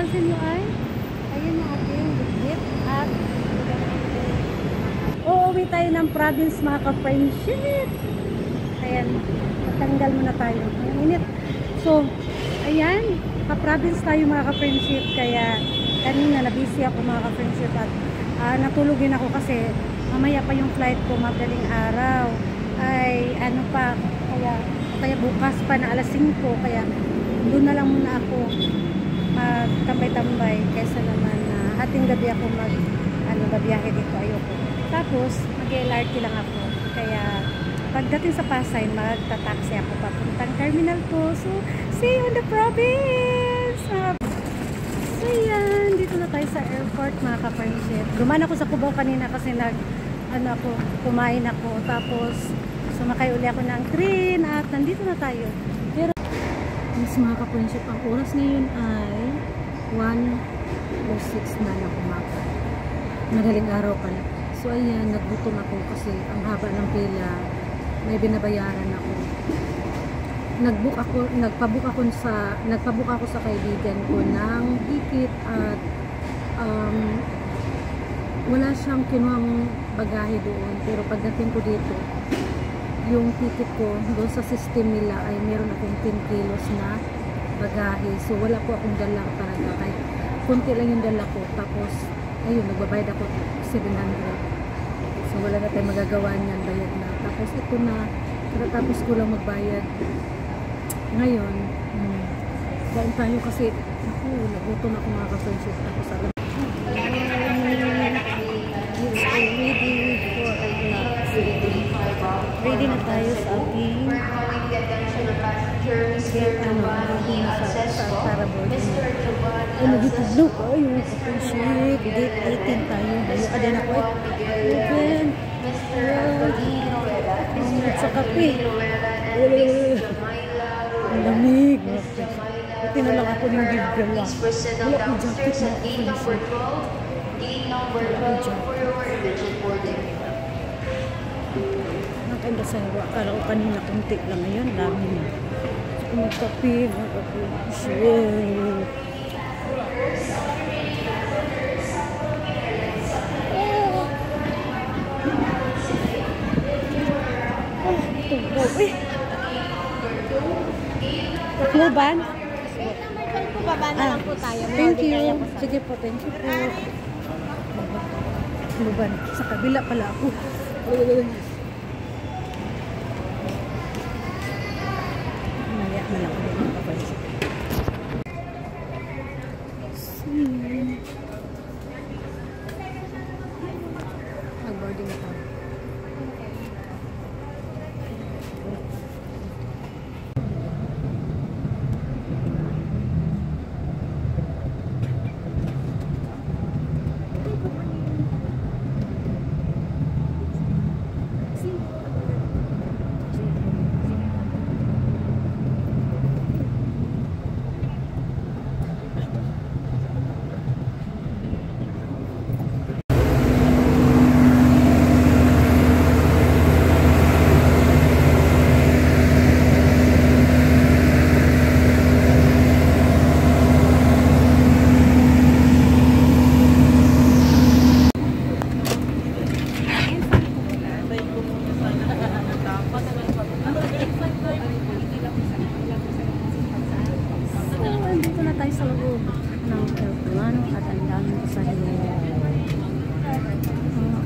napapansin nyo ay ayun yung ating gift at uuwi tayo ng province mga ka-friendship. Ayan, matanggal muna tayo. Ang init. So, ayan, ka-province tayo mga ka-friendship. Kaya kanina nabisi ako mga ka-friendship at natulogin ako kasi mamaya pa yung flight ko madaling araw. Ay ano pa, kaya bukas pa na alas 5, kaya doon na lang muna ako magtambay-tambay kaysa naman na hating gabi ako babiyahe dito. Ayoko. Tapos mag-LRT lang ako, kaya pagdating sa Pasay magta-taxi ako papuntang Terminal 2. So see you in the province. So yan, dito na tayo sa airport mga ka-friendship. Dumaan ako sa Cubao kanina kasi kumain ako, tapos sumakay uli ako ng train at nandito na tayo. Pero mas mga ka-friendship, ang oras ngayon ay 1:06 na ng umaga. Madaling araw pala. So ayan, naggutom ako kasi ang haba ng pila, may binabayaran ako. Nagpabook ako sa kaibigan ko ng ticket at wala siyang kinuhang bagahe doon, pero pagdating ko dito, yung ticket ko doon sa system nila ay meron akong 10 kilos na bagahe. So wala po akong dala talaga, kahit kunti lang yung dala ko. Tapos ayun, nagbabayad ako 700. So wala na tayong magagawa niyan, bayad na. Tapos ito na, tapos ko lang magbayad ngayon. Dahil tayo kasi nagutom ako mga ka-friendship. Tapos alam ready na tayo sa ating para boarding. Nagitudlo ko yung kapag-ship. Date 18 tayo. Ayan ako open. Sa kape. Ang lamig. Ito na lang ako ng gibra lang. Wala ko jacket na ako. Nakanda sa hawa. Akala ko kanina kunti lang. Ngayon, dami na. Magkape. Shit. Takluban? Baba na lang po tayo. Thank you. Sige po, thank you po. Takluban. Sa kabila pala ako. Maya na lang ako ng kapansin. Nag-boarding ako.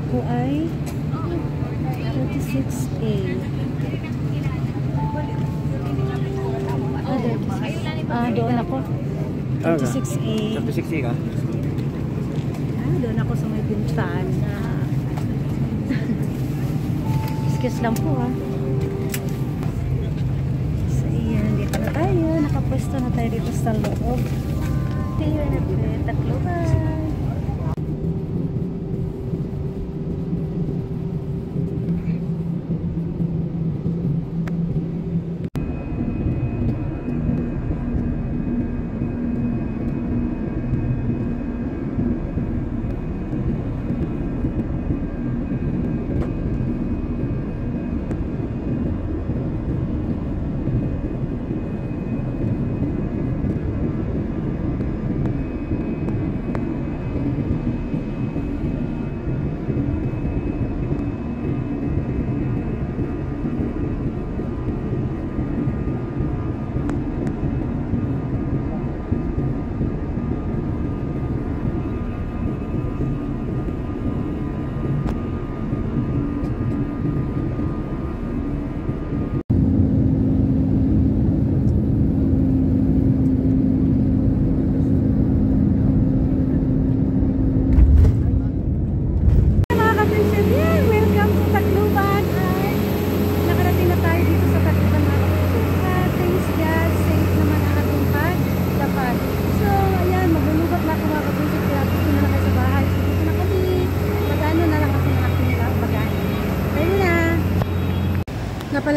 Ako ay 36A. Doon ako. 36A. 36A ka? Doon ako sa may bintana. Excuse lang po So, iyan. Dito na tayo. Nakapwesto na tayo dito sa loob. Tayo na po. Takluban.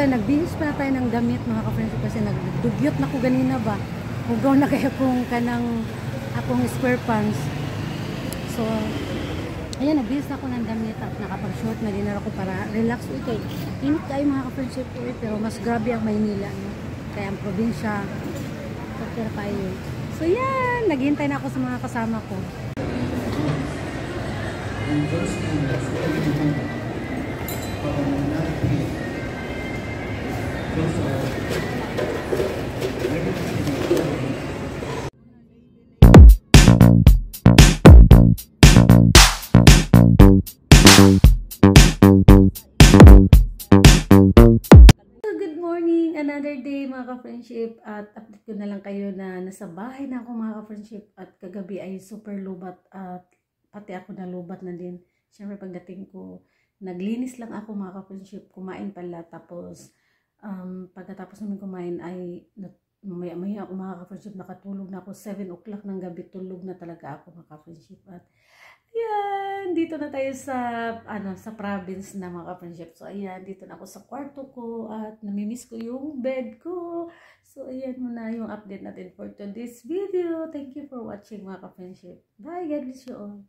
pala, nagbihis pa tayo ng damit mga ka-friendship kasi nagdugyot na ko ganina ba. Hugaw na kaya kung kanang akong square pants. So, ayan, nagbihis na ako ng damit at nakapag-short na din ako para relax. Okay, init tayo mga ka-friendship pero mas grabe ang Maynila. No? Kaya ang probinsya, okay tayo. So, yan, naghihintay na ako sa mga kasama ko. Good morning, another day mga ka-friendship, at update ko na lang kayo na nasa bahay na ako mga ka-friendship at kagabi ay super lubat at pati ako nalubat na din. Siyempre pagdating ko, naglinis lang ako mga ka-friendship, kumain pala, tapos pagkatapos namin kumain ay maya ako mga ka-friendship, nakatulog na ako 7 o'clock ng gabi, tulog na talaga ako mga ka-friendship. At ayan, dito na tayo sa sa province na mga ka-friendship. So ayan, dito na ako sa kwarto ko at namimiss ko yung bed ko. So ayan muna yung update natin for today's video. Thank you for watching mga ka-friendship. Bye, God bless you all.